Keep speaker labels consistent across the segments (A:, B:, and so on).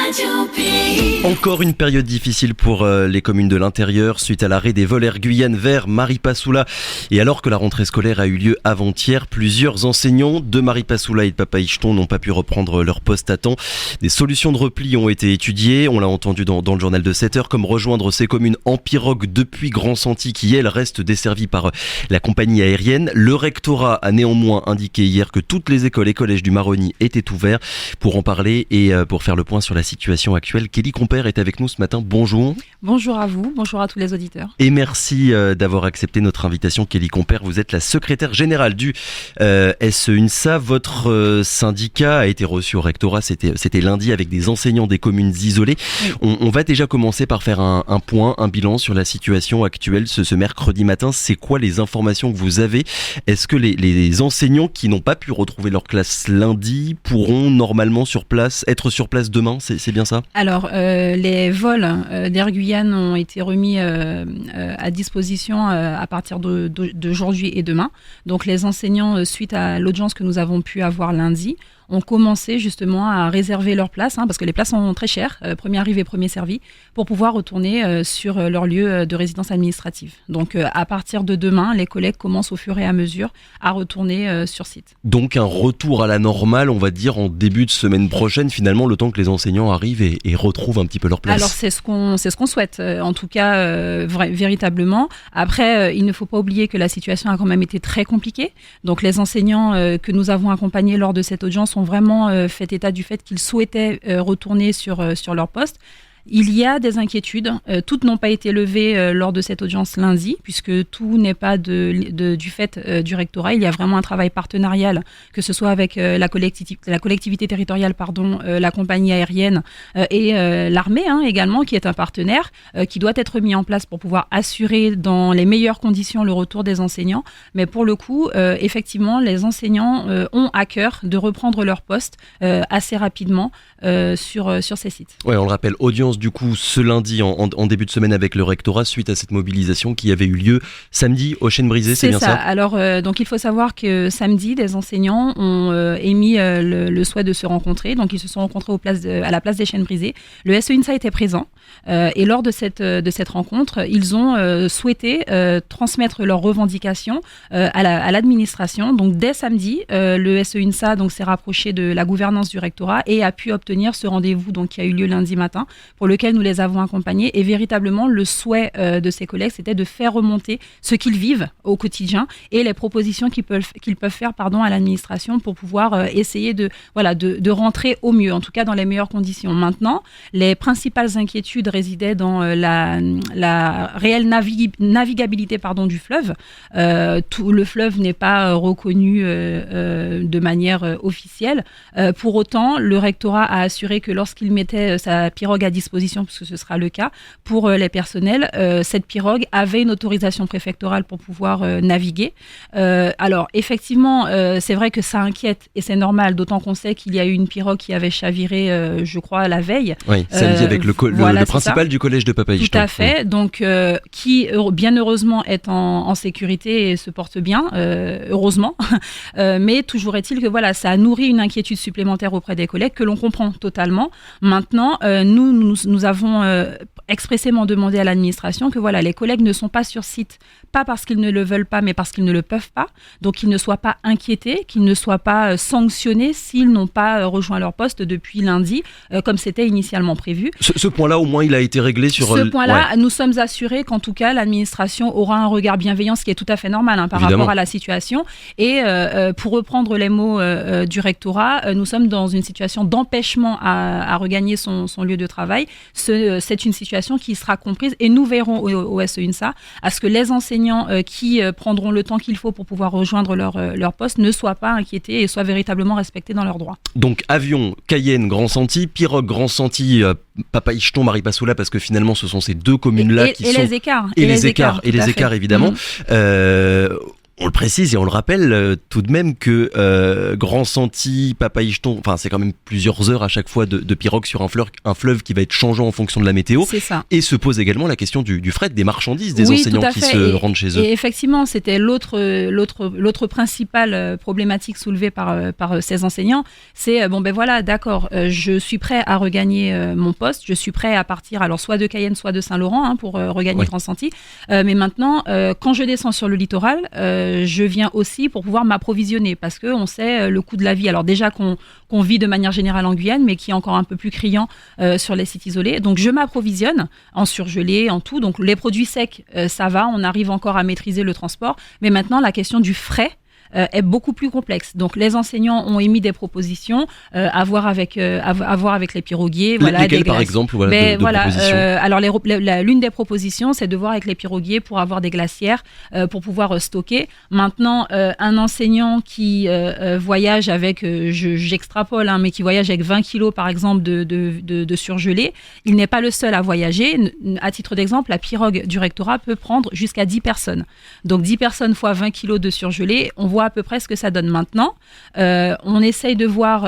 A: Radio Pays.
B: Encore une période difficile pour les communes de l'intérieur suite à l'arrêt des vols Air Guyane vers Maripasoula. Et alors que la rentrée scolaire a eu lieu avant-hier, plusieurs enseignants de Maripasoula et de Papaichton n'ont pas pu reprendre leur poste à temps. Des solutions de repli ont été étudiées, on l'a entendu dans le journal de 7 heures, comme rejoindre ces communes en pirogue depuis Grand-Santi qui, elles, restent desservies par la compagnie aérienne. Le rectorat a néanmoins indiqué hier que toutes les écoles et collèges du Maroni étaient ouverts. Pour en parler et pour faire le point sur la situation actuelle, Kelly Compère est avec nous ce matin. Bonjour.
C: Bonjour à vous, bonjour à tous les auditeurs.
B: Et merci d'avoir accepté notre invitation, Kelly Compère. Vous êtes la secrétaire générale du SEUNSA. Votre syndicat a été reçu au rectorat, c'était lundi, avec des enseignants des communes isolées. Oui. On va déjà commencer par faire un point, un bilan sur la situation actuelle ce mercredi matin. C'est quoi les informations que vous avez ? Est-ce que les enseignants qui n'ont pas pu retrouver leur classe lundi pourront normalement être sur place demain, c'est bien ça ?
C: Alors, les vols d'Air Guyane ont été remis à disposition à partir d'aujourd'hui et demain. Donc, les enseignants, suite à l'audience que nous avons pu avoir lundi, ont commencé justement à réserver leurs places, parce que les places sont très chères, premier arrivé, premier servi, pour pouvoir retourner sur leur lieu de résidence administrative. Donc à partir de demain, les collègues commencent au fur et à mesure à retourner sur site.
B: Donc un retour à la normale, on va dire, en début de semaine prochaine, finalement, le temps que les enseignants arrivent et retrouvent un petit peu leur place.
C: Alors c'est ce qu'on souhaite, en tout cas véritablement. Après, il ne faut pas oublier que la situation a quand même été très compliquée. Donc les enseignants que nous avons accompagnés lors de cette audience ont vraiment fait état du fait qu'ils souhaitaient retourner sur leur poste. Il y a des inquiétudes, toutes n'ont pas été levées lors de cette audience lundi, puisque tout n'est pas du fait du rectorat. Il y a vraiment un travail partenarial, que ce soit avec la collectivité territoriale, la compagnie aérienne et l'armée également, qui est un partenaire, qui doit être mis en place pour pouvoir assurer dans les meilleures conditions le retour des enseignants. Mais pour le coup, effectivement, les enseignants ont à cœur de reprendre leur poste assez rapidement sur ces sites.
B: Ouais, on le rappelle, audience du coup ce lundi en début de semaine avec le rectorat suite à cette mobilisation qui avait eu lieu samedi au Chêne Brisé, c'est bien ça ?
C: Alors donc il faut savoir que samedi, des enseignants ont émis le souhait de se rencontrer, donc ils se sont rencontrés à la place des Chênes Brisés. Le SEUNSA était présent et lors de cette rencontre, ils ont souhaité transmettre leurs revendications à l'administration. Donc dès samedi, le SEUNSA s'est rapproché de la gouvernance du rectorat et a pu obtenir ce rendez-vous qui a eu lieu lundi matin, pour lequel nous les avons accompagnés. Et véritablement, le souhait de ces collègues, c'était de faire remonter ce qu'ils vivent au quotidien et les propositions qu'ils peuvent faire à l'administration pour pouvoir essayer de rentrer au mieux, en tout cas dans les meilleures conditions. Maintenant, les principales inquiétudes résidaient dans la réelle navigabilité du fleuve. Le fleuve n'est pas reconnu de manière officielle. Pour autant, le rectorat a assuré que lorsqu'il mettait sa pirogue à disposition, puisque ce sera le cas pour les personnels, cette pirogue avait une autorisation préfectorale pour pouvoir naviguer. Alors effectivement, c'est vrai que ça inquiète et c'est normal, d'autant qu'on sait qu'il y a eu une pirogue qui avait chaviré, je crois, la veille.
B: Oui, samedi avec le principal du collège de Papaichton.
C: Tout à fait, oui. Donc qui bien heureusement est en sécurité et se porte bien, heureusement. Mais toujours est-il que ça a nourri une inquiétude supplémentaire auprès des collègues que l'on comprend totalement. Maintenant, nous avons expressément demandé à l'administration que les collègues ne sont pas sur site, pas parce qu'ils ne le veulent pas, mais parce qu'ils ne le peuvent pas. Donc qu'ils ne soient pas inquiétés, qu'ils ne soient pas sanctionnés s'ils n'ont pas rejoint leur poste depuis lundi, comme c'était initialement prévu.
B: Ce point-là, au moins, il a été réglé sur...
C: Ce point-là, nous sommes assurés qu'en tout cas, l'administration aura un regard bienveillant, ce qui est tout à fait normal par rapport à la situation. Et pour reprendre les mots du rectorat, nous sommes dans une situation d'empêchement à regagner son lieu de travail. C'est une situation qui sera comprise et nous verrons au SEUNSA à ce que les enseignants qui prendront le temps qu'il faut pour pouvoir rejoindre leur poste ne soient pas inquiétés et soient véritablement respectés dans leurs droits.
B: Donc avion, Cayenne, Grand-Santi, pirogue, Grand-Santi, Papaichton, Maripasoula, parce que finalement ce sont ces deux communes-là
C: et les écarts.
B: Et les écarts évidemment. On le précise et on le rappelle tout de même que Grand Santi, Papa-Icheton, enfin c'est quand même plusieurs heures à chaque fois de pirogue sur un fleuve qui va être changeant en fonction de la météo.
C: C'est ça.
B: Et se pose également la question du fret, des marchandises, des enseignants qui se rendent chez eux.
C: Et effectivement, c'était l'autre principale problématique soulevée par ces enseignants, c'est d'accord, je suis prêt à regagner mon poste, je suis prêt à partir alors soit de Cayenne, soit de Saint-Laurent pour regagner Grand Santi. Mais maintenant, quand je descends sur le littoral, je viens aussi pour pouvoir m'approvisionner parce qu'on sait le coût de la vie. Alors déjà qu'on vit de manière générale en Guyane, mais qui est encore un peu plus criant sur les sites isolés. Donc je m'approvisionne en surgelé, en tout. Donc les produits secs, ça va, on arrive encore à maîtriser le transport. Mais maintenant, la question du frais est beaucoup plus complexe. Donc les enseignants ont émis des propositions à voir avec les piroguiers.
B: Lesquelles par exemple de propositions
C: alors l'une des propositions, c'est de voir avec les piroguiers pour avoir des glacières pour pouvoir stocker. Maintenant, un enseignant qui voyage avec, j'extrapole, mais qui voyage avec 20 kilos par exemple de surgelé, il n'est pas le seul à voyager. À titre d'exemple, la pirogue du rectorat peut prendre jusqu'à 10 personnes. Donc 10 personnes fois 20 kilos de surgelé, on voit à peu près ce que ça donne maintenant. On essaye de voir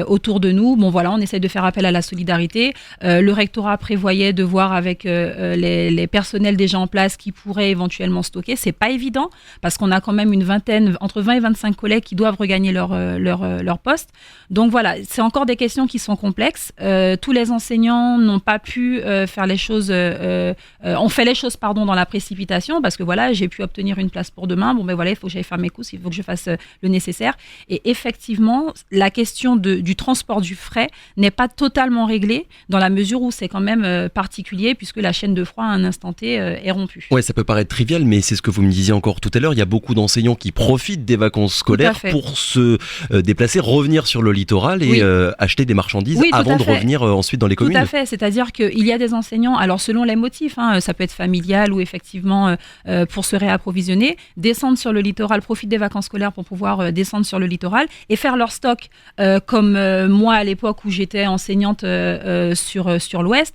C: autour de nous. On essaye de faire appel à la solidarité. Le rectorat prévoyait de voir avec les personnels déjà en place qui pourraient éventuellement stocker. C'est pas évident parce qu'on a quand même une vingtaine, entre 20 et 25 collègues qui doivent regagner leur poste. Donc voilà, c'est encore des questions qui sont complexes. Tous les enseignants n'ont pas pu faire les choses. On fait les choses dans la précipitation parce que j'ai pu obtenir une place pour demain. Il faut que j'aille faire mes courses. Il faut que je fasse le nécessaire. Et effectivement, la question du transport du fret n'est pas totalement réglée dans la mesure où c'est quand même particulier puisque la chaîne de froid à un instant T est rompue.
B: Ouais, ça peut paraître trivial, mais c'est ce que vous me disiez encore tout à l'heure. Il y a beaucoup d'enseignants qui profitent des vacances scolaires pour se déplacer, revenir sur le littoral et acheter des marchandises avant de revenir ensuite dans les communes.
C: Tout à fait. C'est-à-dire qu'il y a des enseignants, alors selon les motifs, ça peut être familial ou effectivement pour se réapprovisionner, descendre sur le littoral, profiter des vacances scolaires pour pouvoir descendre sur le littoral et faire leur stock comme moi à l'époque où j'étais enseignante sur l'Ouest.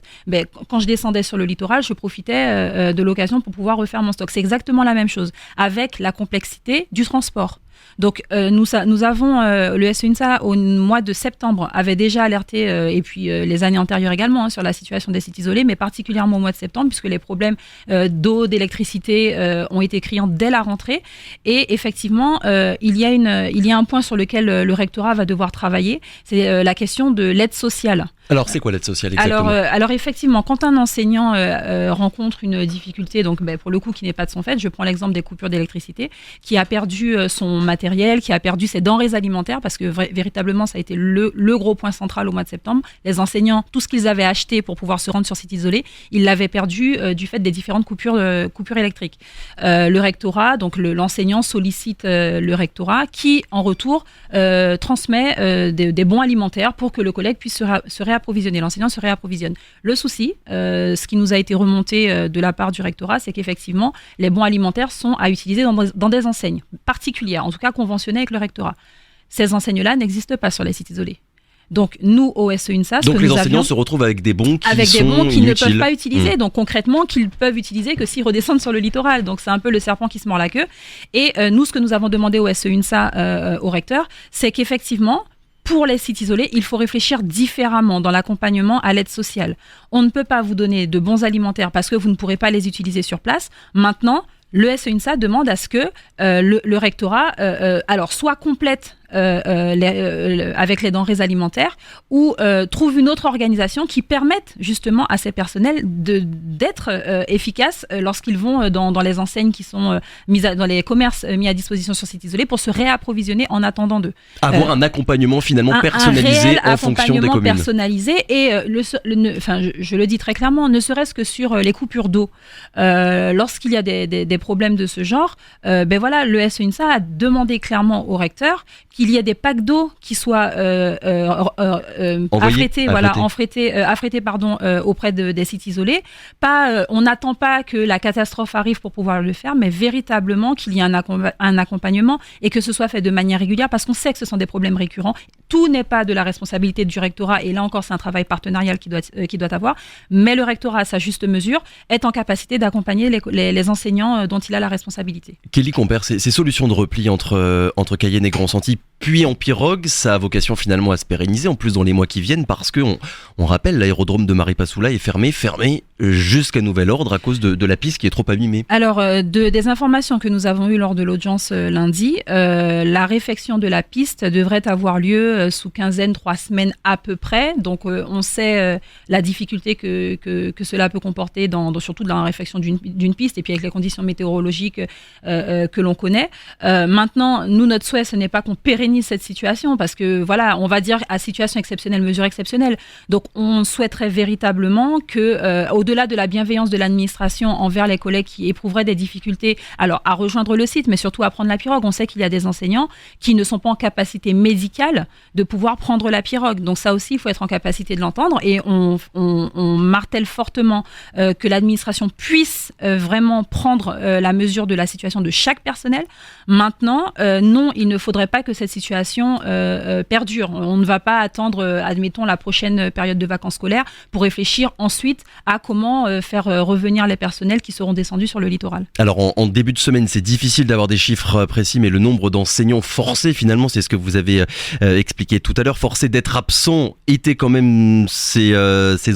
C: Quand je descendais sur le littoral, je profitais de l'occasion pour pouvoir refaire mon stock. C'est exactement la même chose avec la complexité du transport. Donc nous avons le SEUNSA au mois de septembre avait déjà alerté et puis les années antérieures également sur la situation des sites isolés, mais particulièrement au mois de septembre puisque les problèmes d'eau, d'électricité ont été criants dès la rentrée et effectivement il y a un point sur lequel le rectorat va devoir travailler, c'est la question de l'aide sociale.
B: Alors, c'est quoi l'aide sociale exactement ?
C: Alors effectivement, quand un enseignant rencontre une difficulté, donc pour le coup qui n'est pas de son fait, je prends l'exemple des coupures d'électricité, qui a perdu son matériel, qui a perdu ses denrées alimentaires, parce que véritablement ça a été le gros point central au mois de septembre. Les enseignants, tout ce qu'ils avaient acheté pour pouvoir se rendre sur site isolé, ils l'avaient perdu du fait des différentes coupures électriques. Le rectorat, donc l'enseignant sollicite le rectorat qui, en retour, transmet des bons alimentaires pour que le collègue puisse se réapprovisionner. L'enseignant se réapprovisionne. Le souci, ce qui nous a été remonté de la part du rectorat, c'est qu'effectivement, les bons alimentaires sont à utiliser dans des enseignes particulières, en tout cas conventionnées avec le rectorat. Ces enseignes-là n'existent pas sur les sites isolés. Donc, nous, au SEUNSA,
B: donc les enseignants se retrouvent avec des bons qui
C: ne peuvent pas utiliser. Donc, concrètement, qu'ils peuvent utiliser que s'ils redescendent sur le littoral. Donc, c'est un peu le serpent qui se mord la queue. Et nous, ce que nous avons demandé au SEUNSA, au recteur, c'est qu'effectivement, pour les sites isolés, il faut réfléchir différemment dans l'accompagnement à l'aide sociale. On ne peut pas vous donner de bons alimentaires parce que vous ne pourrez pas les utiliser sur place. Maintenant, le SEUNSA demande à ce que le rectorat alors soit complète avec les denrées alimentaires ou trouve une autre organisation qui permette justement à ces personnels d'être efficaces lorsqu'ils vont dans les enseignes qui sont dans les commerces mis à disposition sur site isolé pour se réapprovisionner en attendant d'eux.
B: Avoir un accompagnement finalement personnalisé en fonction des communes.
C: Personnalisé et je le dis très clairement, ne serait-ce que sur les coupures d'eau. Lorsqu'il y a des problèmes de ce genre, le SEUNSA a demandé clairement au recteur qu'il y ait des packs d'eau qui soient affrétés auprès des sites isolés. On n'attend pas que la catastrophe arrive pour pouvoir le faire, mais véritablement qu'il y ait un accompagnement et que ce soit fait de manière régulière, parce qu'on sait que ce sont des problèmes récurrents. Tout n'est pas de la responsabilité du rectorat, et là encore c'est un travail partenarial qui doit avoir, mais le rectorat, à sa juste mesure, est en capacité d'accompagner les enseignants dont il a la responsabilité.
B: Kelly Compère, ces solutions de repli entre Cayenne et Grand-Santi, puis en pirogue, ça a vocation finalement à se pérenniser, en plus dans les mois qui viennent, parce qu'on rappelle, l'aérodrome de Maripasoula est fermé jusqu'à nouvel ordre à cause de la piste qui est trop abîmée.
C: Alors, des informations que nous avons eues lors de l'audience lundi, la réfection de la piste devrait avoir lieu sous 3 semaines à peu près. Donc, on sait la difficulté que cela peut comporter, surtout dans la réfection d'une piste, et puis avec les conditions météorologiques que l'on connaît. Maintenant, nous, notre souhait, ce n'est pas qu'on pérennise cette situation, parce que voilà, on va dire à situation exceptionnelle, mesure exceptionnelle. Donc, on souhaiterait véritablement que, au-delà de la bienveillance de l'administration envers les collègues qui éprouveraient des difficultés, alors à rejoindre le site, mais surtout à prendre la pirogue. On sait qu'il y a des enseignants qui ne sont pas en capacité médicale de pouvoir prendre la pirogue. Donc ça aussi, il faut être en capacité de l'entendre, et on martèle fortement que l'administration puisse vraiment prendre la mesure de la situation de chaque personnel. Maintenant, non, il ne faudrait pas que cette situation perdure. On ne va pas attendre, admettons, la prochaine période de vacances scolaires pour réfléchir ensuite à comment faire revenir les personnels qui seront descendus sur le littoral.
B: Alors en début de semaine, c'est difficile d'avoir des chiffres précis, mais le nombre d'enseignants forcés, finalement, c'est ce que vous avez expliqué tout à l'heure, forcés d'être absents étaient quand même, ces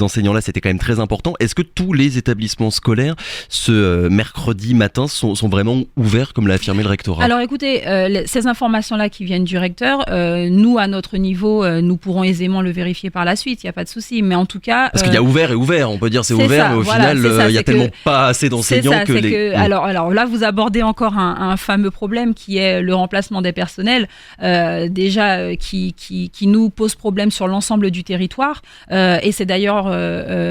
B: enseignants-là, c'était quand même très important. Est-ce que tous les établissements scolaires, ce mercredi matin, sont vraiment ouverts, comme l'a affirmé le rectorat ?
C: Alors écoutez, ces informations-là qui viennent du recteur, nous, à notre niveau, nous pourrons aisément le vérifier par la suite, il n'y a pas de souci, mais en tout cas...
B: Parce qu'il y a ouvert et ouvert, on peut dire c'est ouvert, mais au final, il y a tellement pas assez d'enseignants
C: Alors là, vous abordez encore un fameux problème qui est le remplacement des personnels, qui nous pose problème sur l'ensemble du territoire, et c'est d'ailleurs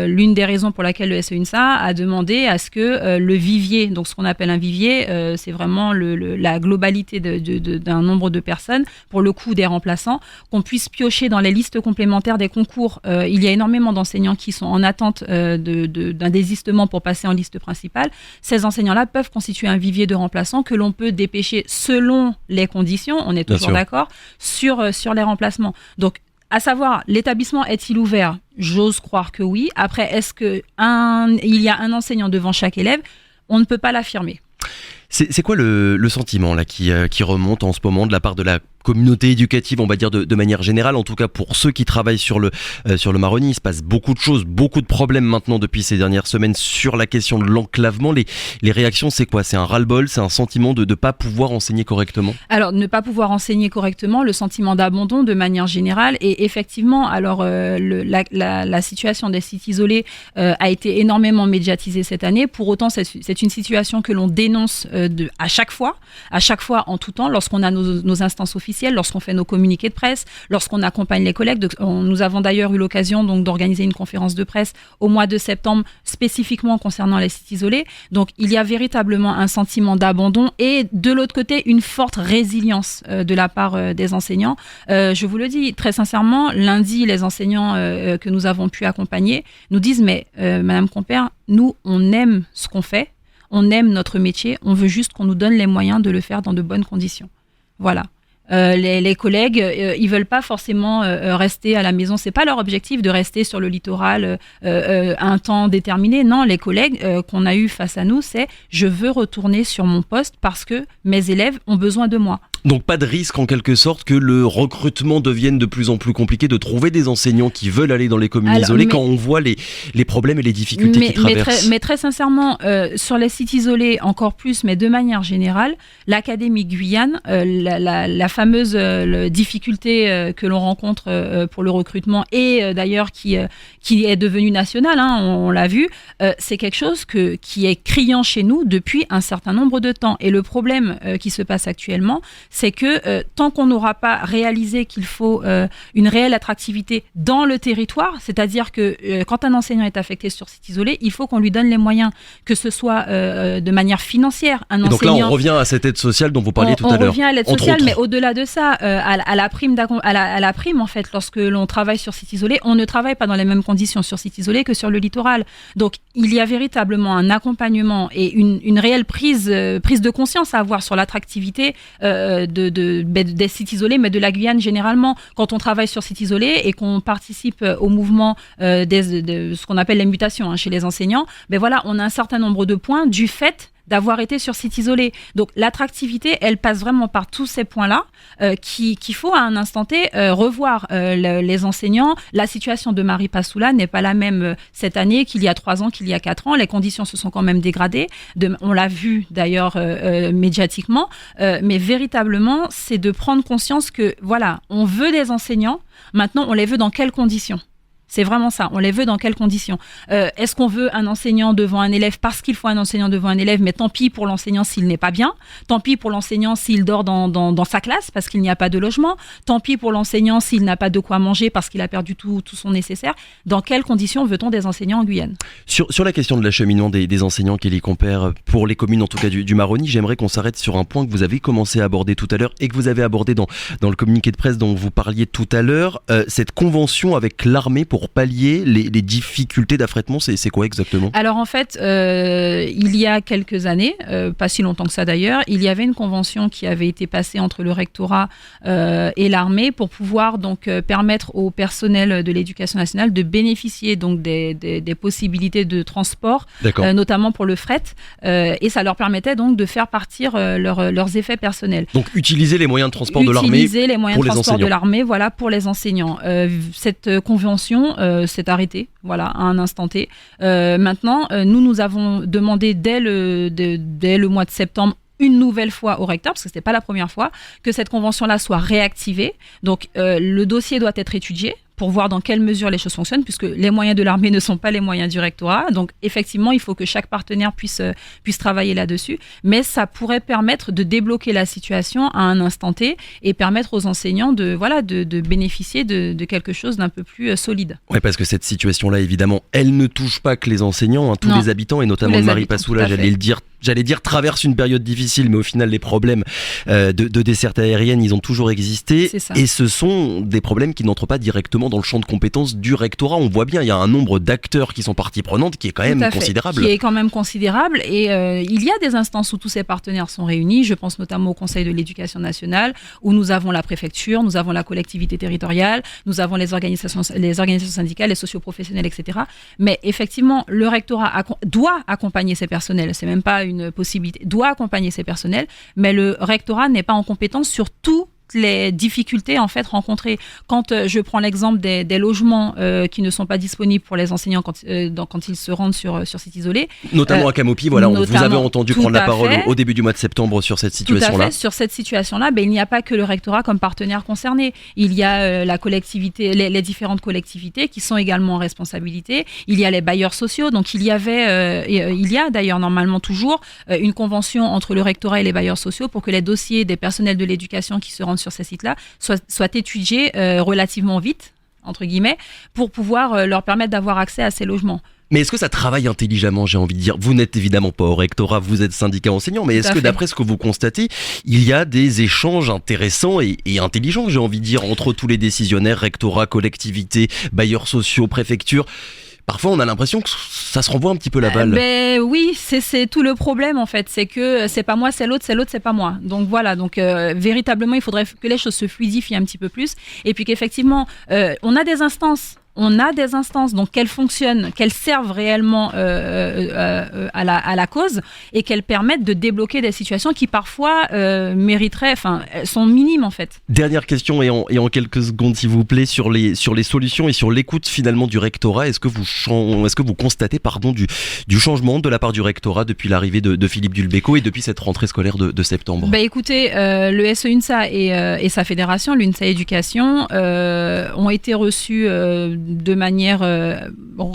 C: l'une des raisons pour laquelle le SEUNSA a demandé à ce que le vivier, donc ce qu'on appelle un vivier, c'est vraiment la globalité d'un nombre de personnes, pour le coup des remplaçants, qu'on puisse piocher dans les listes complémentaires des concours. Il y a énormément d'enseignants qui sont en attente d'un désistement pour passer en liste principale. Ces enseignants-là peuvent constituer un vivier de remplaçants que l'on peut dépêcher selon les conditions, on est toujours d'accord, sur les remplacements. Donc, à savoir, l'établissement est-il ouvert ? J'ose croire que oui. Après, est-ce qu'il y a un enseignant devant chaque élève ? On ne peut pas l'affirmer.
B: C'est quoi le sentiment là qui remonte en ce moment de la part de la communauté éducative, on va dire de manière générale, en tout cas pour ceux qui travaillent sur le Maroni? Il se passe beaucoup de choses, beaucoup de problèmes maintenant depuis ces dernières semaines sur la question de l'enclavement. Les réactions, c'est quoi? C'est un ras-le-bol, c'est un sentiment de ne pas pouvoir enseigner correctement?
C: Alors, ne pas pouvoir enseigner correctement, le sentiment d'abandon de manière générale, et effectivement, alors la situation des sites isolés a été énormément médiatisée cette année. Pour autant, c'est une situation que l'on dénonce à chaque fois en tout temps, lorsqu'on a nos instances officielles, lorsqu'on fait nos communiqués de presse, lorsqu'on accompagne les collègues. Nous avons d'ailleurs eu l'occasion donc d'organiser une conférence de presse au mois de septembre spécifiquement concernant les sites isolés. Donc il y a véritablement un sentiment d'abandon et de l'autre côté une forte résilience de la part des enseignants. Je vous le dis très sincèrement, lundi les enseignants que nous avons pu accompagner nous disent mais Madame Compère, nous on aime ce qu'on fait, on aime notre métier, on veut juste qu'on nous donne les moyens de le faire dans de bonnes conditions. Voilà. Les collègues, ils veulent pas forcément rester à la maison. C'est pas leur objectif de rester sur le littoral un temps déterminé. Non, les collègues qu'on a eu face à nous, c'est je veux retourner sur mon poste parce que mes élèves ont besoin de moi.
B: Donc pas de risque en quelque sorte que le recrutement devienne de plus en plus compliqué, de trouver des enseignants qui veulent aller dans les communes isolées quand on voit les problèmes et les difficultés qu'ils traversent.
C: Mais très sincèrement, sur les sites isolés encore plus, mais de manière générale, l'Académie Guyane, la fameuse difficulté que l'on rencontre pour le recrutement et d'ailleurs qui est devenue nationale, hein, on l'a vu, c'est quelque chose qui est criant chez nous depuis un certain nombre de temps. Et le problème qui se passe actuellement, c'est que tant qu'on n'aura pas réalisé qu'il faut une réelle attractivité dans le territoire, c'est-à-dire que quand un enseignant est affecté sur site isolé, il faut qu'on lui donne les moyens, que ce soit de manière financière.
B: Donc là, on revient à cette aide sociale dont vous parliez tout à l'heure.
C: On revient à l'aide sociale, mais au-delà au-delà de ça, à la prime en fait, lorsque l'on travaille sur site isolé, on ne travaille pas dans les mêmes conditions sur site isolé que sur le littoral. Donc il y a véritablement un accompagnement et une réelle prise de conscience à avoir sur l'attractivité des sites isolés, mais de la Guyane généralement. Quand on travaille sur site isolé et qu'on participe au mouvement de ce qu'on appelle les mutations chez les enseignants, ben voilà, on a un certain nombre de points du fait d'avoir été sur site isolé. Donc l'attractivité, elle passe vraiment par tous ces points-là qu'il faut à un instant T revoir les enseignants. La situation de Marie Passoula n'est pas la même cette année qu'il y a 3 ans, qu'il y a 4 ans. Les conditions se sont quand même dégradées. On l'a vu d'ailleurs médiatiquement. Mais véritablement, c'est de prendre conscience que voilà, on veut des enseignants. Maintenant, on les veut dans quelles conditions ? C'est vraiment ça. On les veut dans quelles conditions ? Est-ce qu'on veut un enseignant devant un élève parce qu'il faut un enseignant devant un élève, mais tant pis pour l'enseignant s'il n'est pas bien. Tant pis pour l'enseignant s'il dort dans sa classe parce qu'il n'y a pas de logement. Tant pis pour l'enseignant s'il n'a pas de quoi manger parce qu'il a perdu tout son nécessaire. Dans quelles conditions veut-on des enseignants en Guyane ?
B: Sur la question de l'acheminement des enseignants, Kelly Compère, pour les communes en tout cas du Maroni, j'aimerais qu'on s'arrête sur un point que vous avez commencé à aborder tout à l'heure et que vous avez abordé dans le communiqué de presse dont vous parliez tout à l'heure. Cette convention avec l'armée pour pallier les difficultés d'affrètement, c'est quoi exactement ?
C: Alors en fait, il y a quelques années, pas si longtemps que ça d'ailleurs, il y avait une convention qui avait été passée entre le rectorat et l'armée pour pouvoir donc permettre au personnel de l'éducation nationale de bénéficier donc des possibilités de transport, notamment pour le fret, et ça leur permettait donc de faire partir leurs effets personnels.
B: Donc utiliser les moyens de transport de l'armée
C: utiliser les moyens de transport de l'armée, voilà, pour les enseignants. Cette convention s'est arrêtée, voilà, à un instant T. Maintenant, nous avons demandé dès le mois de septembre une nouvelle fois au recteur, parce que ce n'était pas la première fois, que cette convention-là soit réactivée. Donc, le dossier doit être étudié pour voir dans quelle mesure les choses fonctionnent, puisque les moyens de l'armée ne sont pas les moyens du rectorat. Donc, effectivement, il faut que chaque partenaire puisse travailler là-dessus. Mais ça pourrait permettre de débloquer la situation à un instant T et permettre aux enseignants de bénéficier de quelque chose d'un peu plus solide.
B: Oui, parce que cette situation-là, évidemment, elle ne touche pas que les enseignants, tous les habitants, et notamment Marie Passoula, j'allais dire, traverse une période difficile, mais au final, les problèmes de desserte aérienne, ils ont toujours existé. Et ce sont des problèmes qui n'entrent pas directement dans le champ de compétences du rectorat. On voit bien, il y a un nombre d'acteurs qui sont partie prenante qui est quand même considérable.
C: Qui est quand même considérable. Et il y a des instances où tous ces partenaires sont réunis. Je pense notamment au Conseil de l'éducation nationale, où nous avons la préfecture, nous avons la collectivité territoriale, nous avons les organisations syndicales, les socioprofessionnels, etc. Mais effectivement, le rectorat doit accompagner ces personnels. C'est même pas une possibilité. Doit accompagner ces personnels, mais le rectorat n'est pas en compétence sur tout les difficultés en fait rencontrées. Quand je prends l'exemple des logements qui ne sont pas disponibles pour les enseignants quand ils se rendent sur site isolé.
B: Notamment à Camopi, voilà, vous avez entendu prendre la parole au début du mois de septembre sur cette situation-là.
C: Tout à fait, sur cette situation-là, il n'y a pas que le rectorat comme partenaire concerné. Il y a la collectivité, les différentes collectivités qui sont également en responsabilité. Il y a les bailleurs sociaux, donc il y a d'ailleurs normalement toujours une convention entre le rectorat et les bailleurs sociaux pour que les dossiers des personnels de l'éducation qui se rendent sur ces sites-là soient étudiés relativement vite, entre guillemets, pour pouvoir leur permettre d'avoir accès à ces logements.
B: Mais est-ce que ça travaille intelligemment, j'ai envie de dire ? Vous n'êtes évidemment pas au rectorat, vous êtes syndicat enseignant, mais est-ce que d'après ce que vous constatez, il y a des échanges intéressants et intelligents, j'ai envie de dire, entre tous les décisionnaires, rectorat, collectivités, bailleurs sociaux, préfectures ? Parfois, on a l'impression que ça se renvoie un petit peu la balle.
C: Oui, c'est tout le problème en fait. C'est que c'est pas moi, c'est l'autre, c'est pas moi. Donc voilà, véritablement, il faudrait que les choses se fluidifient un petit peu plus. Et puis qu'effectivement, on a des instances. Donc qu'elles fonctionnent, qu'elles servent réellement à la cause et qu'elles permettent de débloquer des situations qui parfois sont minimes en fait.
B: Dernière question et en quelques secondes s'il vous plaît sur les solutions et sur l'écoute finalement du rectorat. Est-ce que vous constatez du changement de la part du rectorat depuis l'arrivée de Philippe Dulbecco et depuis cette rentrée scolaire de septembre ?
C: Écoutez, le SE UNSA et sa fédération, l'UNSA Éducation, ont été reçus de manière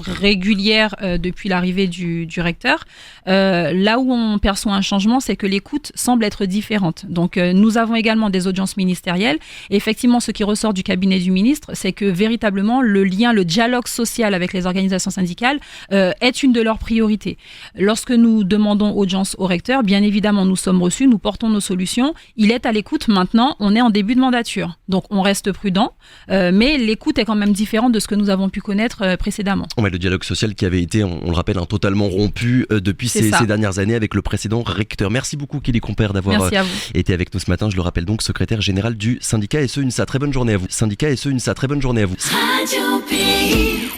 C: régulière depuis l'arrivée du recteur. Là où on perçoit un changement, c'est que l'écoute semble être différente. Donc nous avons également des audiences ministérielles. Et effectivement, ce qui ressort du cabinet du ministre, c'est que véritablement le dialogue social avec les organisations syndicales est une de leurs priorités. Lorsque nous demandons audience au recteur, bien évidemment, nous sommes reçus, nous portons nos solutions. Il est à l'écoute maintenant, on est en début de mandature. Donc on reste prudent, mais l'écoute est quand même différente de ce que nous avons pu connaître précédemment.
B: Ouais, le dialogue social qui avait été, on le rappelle, totalement rompu depuis ces dernières années avec le précédent recteur. Merci beaucoup Kelly Compère d'avoir été avec nous ce matin. Je le rappelle donc, secrétaire général du syndicat SE UNSA. Très bonne journée à vous. Syndicat SE UNSA, très bonne journée à vous. Radio Pays.